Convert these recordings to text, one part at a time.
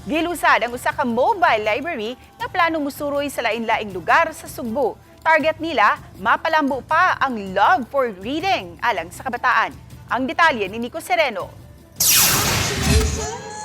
Gilusad ang usa ka mobile library nga plano musuroy sa lain-laing lugar sa Sugbo. Target nila, mapalambo pa ang love for reading alang sa kabataan. Ang detalye ni Nico Sereno.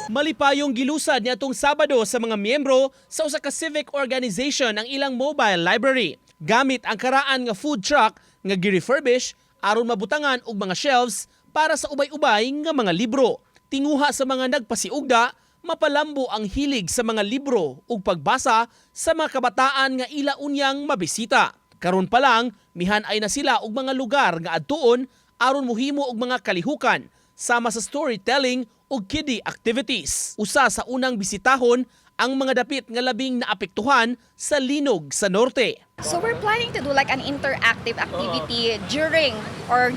Malipayong gilusad niadtong Sabado sa mga miyembro sa usa ka civic organization ang ilang mobile library. Gamit ang karaan nga food truck nga gi-refurbish aron mabutangan og mga shelves para sa ubay-ubay nga mga libro. Tinguha sa mga nagpasiugda, mapalambo ang hilig sa mga libro ug pagbasa sa mga kabataan nga ila unyang mabisita. Karon pa lang, mihan-ay na sila og mga lugar nga adtuon aron mohimo og mga kalihukan sama sa storytelling ug kiddie activities. Usa sa unang bisitahon ang mga dapit nga labing naapektuhan sa linog sa norte. So we're planning to do like an interactive activity during our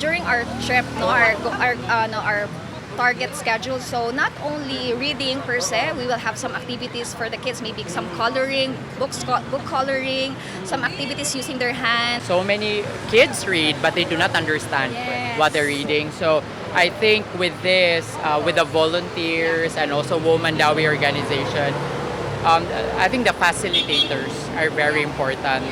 trip, our target schedule. So not only reading per se, we will have some activities for the kids, maybe some coloring, book coloring, some activities using their hands. So many kids read, but they do not understand what they're reading. So I think with this, with the volunteers and also Woman Dawi organization, I think the facilitators are very important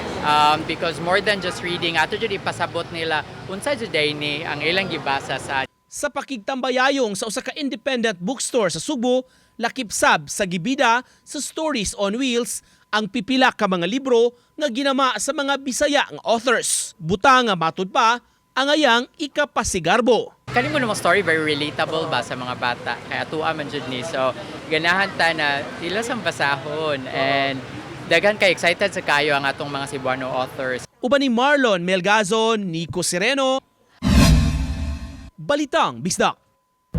because more than just reading, ato jud ipasabot nila unsa jud ni ang ilang gibasa sa pakigtambayayong sa usa ka independent bookstore sa Subo, lakip sab sa gibida sa Stories on Wheels ang pipila ka mga libro nga ginama sa mga Bisaya nga authors. Butang nga matud pa ang ayang ikapasigarbo. Kani mo namang story very relatable ba sa mga bata kaya tuwa man jud ni. So ganahan ta na sila sang basahon and daghan kay excited sa kayo ang atong mga Cebuano authors. Uban ni Marlon Melgazon, Nico Sereno, Balitang Bisdak.